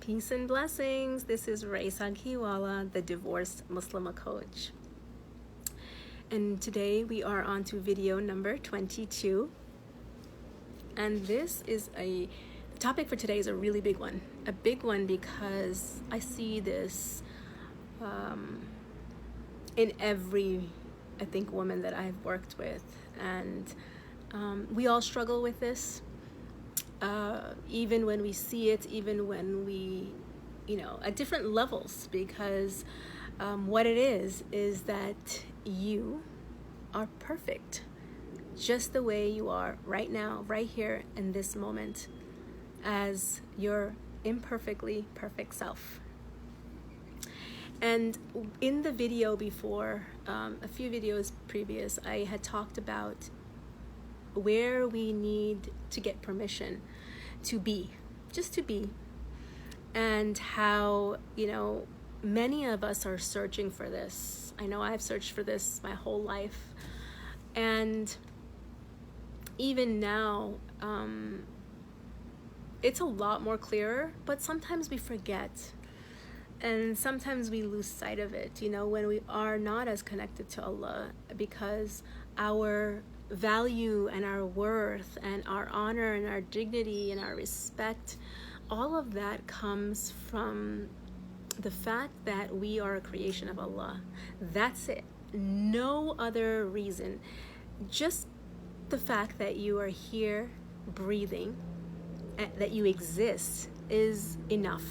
Peace and blessings. This is Raisa Kiwala, the divorced Muslim coach. And today we are on to video number 22. And this is the topic for today is a really big one. A big one because I see this in every, I think, woman that I've worked with. And we all struggle with this. Even when we see it, even when we, at different levels, because what it is that you are perfect just the way you are right now, right here in this moment, as your imperfectly perfect self. And in the video before, a few videos previous, I had talked about where we need to get permission to be, just to be, and how, many of us are searching for this. I know I've searched for this my whole life, and even now, it's a lot more clearer, but sometimes we forget, and sometimes we lose sight of it, when we are not as connected to Allah, because our value and our worth and our honor and our dignity and our respect, all of that comes from the fact that we are a creation of Allah. That's it. No other reason. Just the fact that you are here breathing, that you exist, is enough.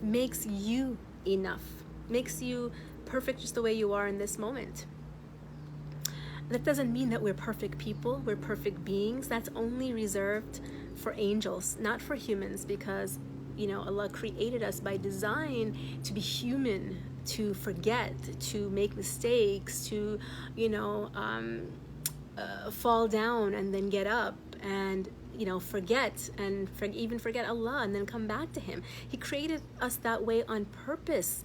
Makes you enough. Makes you perfect just the way you are in this moment. That doesn't mean that we're perfect people, we're perfect beings. That's only reserved for angels, not for humans, because, Allah created us by design to be human, to forget, to make mistakes, to, fall down and then get up and, forget and even forget Allah and then come back to Him. He created us that way on purpose,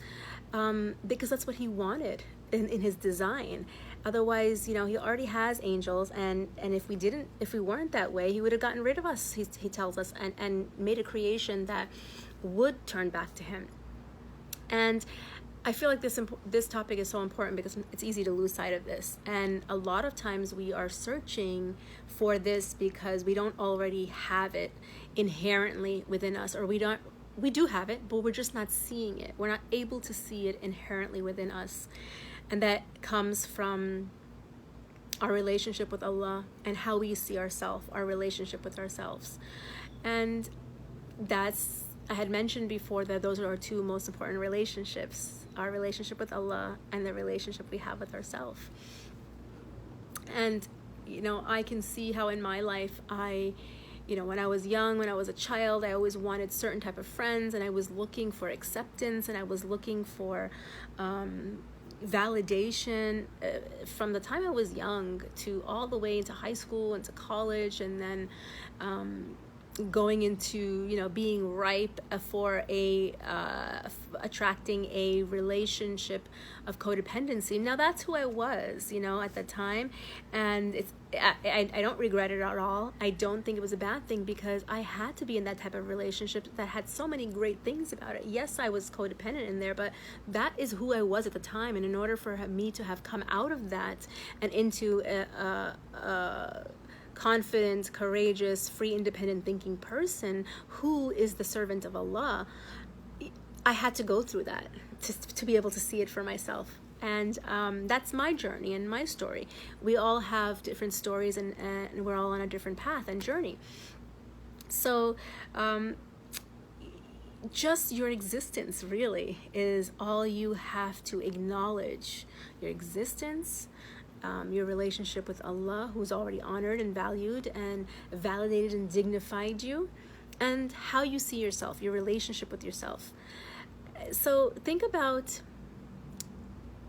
because that's what He wanted in His design. Otherwise, He already has angels, and if we weren't that way, He would have gotten rid of us, he tells us, and made a creation that would turn back to Him. And I feel like this topic is so important because it's easy to lose sight of this. And a lot of times we are searching for this because we don't already have it inherently within us, or we do have it, but we're just not seeing it. We're not able to see it inherently within us. And that comes from our relationship with Allah and how we see ourselves, our relationship with ourselves. And I had mentioned before that those are our two most important relationships, our relationship with Allah and the relationship we have with ourselves. And, I can see how in my life when I was young, when I was a child, I always wanted certain type of friends, and I was looking for acceptance, and I was looking for validation from the time I was young to all the way into high school, into college, and then going into being ripe for attracting a relationship of codependency. Now that's who I was at the time, and I don't regret it at all. I don't think it was a bad thing, because I had to be in that type of relationship that had so many great things about it. Yes, I was codependent in there, but that is who I was at the time. And in order for me to have come out of that and into a confident, courageous, free, independent thinking person who is the servant of Allah, I had to go through that to be able to see it for myself. And that's my journey and my story. We all have different stories, and we're all on a different path and journey. So just your existence really is all you have to acknowledge. Your existence, your relationship with Allah, who's already honored and valued and validated and dignified you, and how you see yourself, your relationship with yourself. So think about,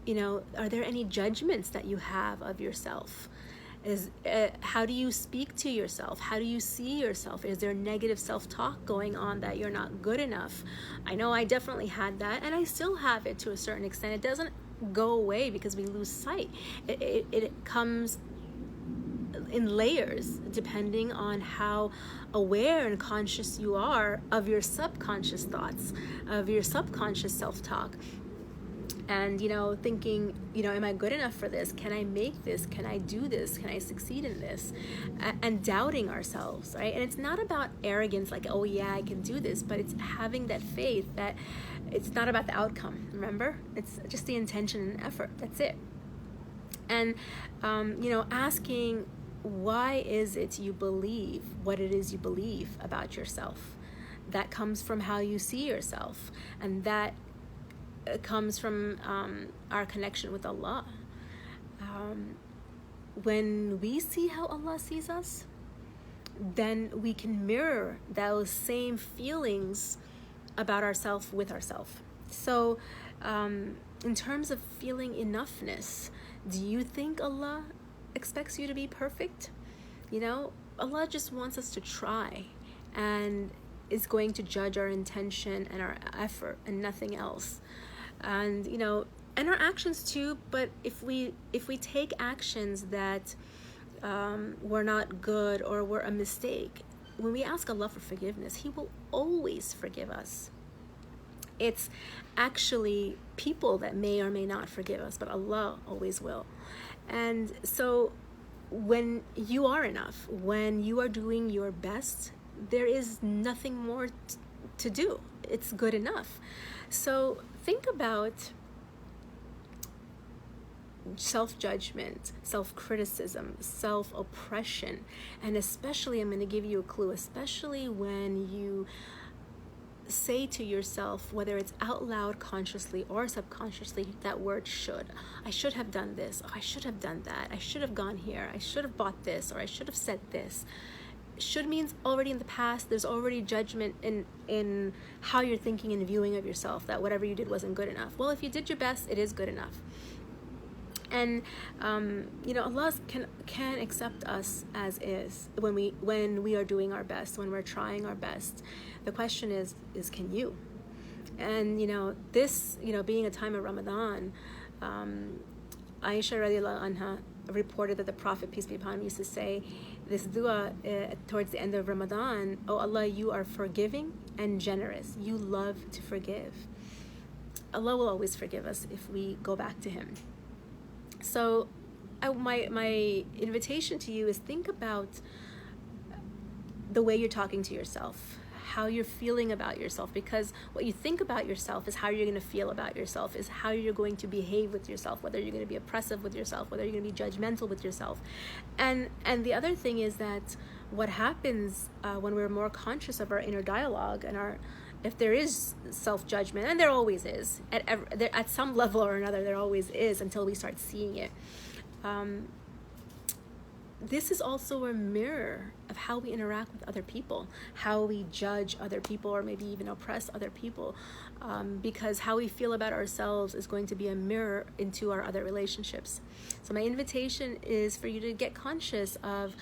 are there any judgments that you have of yourself? How do you speak to yourself? How do you see yourself? Is there negative self-talk going on that you're not good enough? I know I definitely had that, and I still have it to a certain extent. It doesn't go away because we lose sight. It comes in layers, depending on how aware and conscious you are of your subconscious thoughts, of your subconscious self-talk. And, thinking, am I good enough for this? Can I make this? Can I do this? Can I succeed in this? And doubting ourselves, right? And it's not about arrogance, like, oh yeah, I can do this, but it's having that faith that it's not about the outcome, remember? It's just the intention and effort, that's it. And, asking, why is it you believe what it is you believe about yourself? That comes from how you see yourself, and that comes from our connection with Allah. When we see how Allah sees us, then we can mirror those same feelings about ourselves with ourselves. So in terms of feeling enoughness, do you think Allah expects you to be perfect? Allah just wants us to try, and is going to judge our intention and our effort and nothing else. And and our actions too. But if we take actions that were not good or were a mistake, when we ask Allah for forgiveness, He will always forgive us. It's actually people that may or may not forgive us, but Allah always will. And so when you are enough, when you are doing your best, there is nothing more to do. It's good enough. So think about self-judgment, self-criticism, self-oppression, and especially, I'm going to give you a clue, especially when you say to yourself, whether it's out loud, consciously or subconsciously, that word should. I should have done this. Oh, I should have done that. I should have gone here. I should have bought this, or I should have said this. Should means already in the past. There's already judgment in how you're thinking and viewing of yourself, that whatever you did wasn't good enough. Well, if you did your best, it is good enough. And Allah can accept us as is when we are doing our best, when we're trying our best. The question is can you? And this being a time of Ramadan, Aisha radiallahu anha reported that the Prophet, peace be upon him, used to say this dua towards the end of Ramadan: "Oh Allah, you are forgiving and generous. You love to forgive." Allah will always forgive us if we go back to Him. So my invitation to you is, think about the way you're talking to yourself, how you're feeling about yourself, because what you think about yourself is how you're going to feel about yourself, is how you're going to behave with yourself, whether you're going to be oppressive with yourself, whether you're going to be judgmental with yourself. And the other thing is that what happens when we're more conscious of our inner dialogue and if there is self-judgment, and there always is, at some level or another, there always is, until we start seeing it. This is also a mirror of how we interact with other people, how we judge other people, or maybe even oppress other people, because how we feel about ourselves is going to be a mirror into our other relationships. So my invitation is for you to get conscious of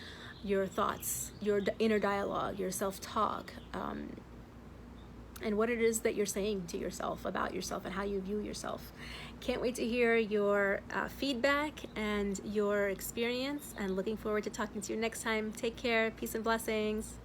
your thoughts, your inner dialogue, your self-talk, and what it is that you're saying to yourself about yourself and how you view yourself. Can't wait to hear your feedback and your experience, and looking forward to talking to you next time. Take care. Peace and blessings.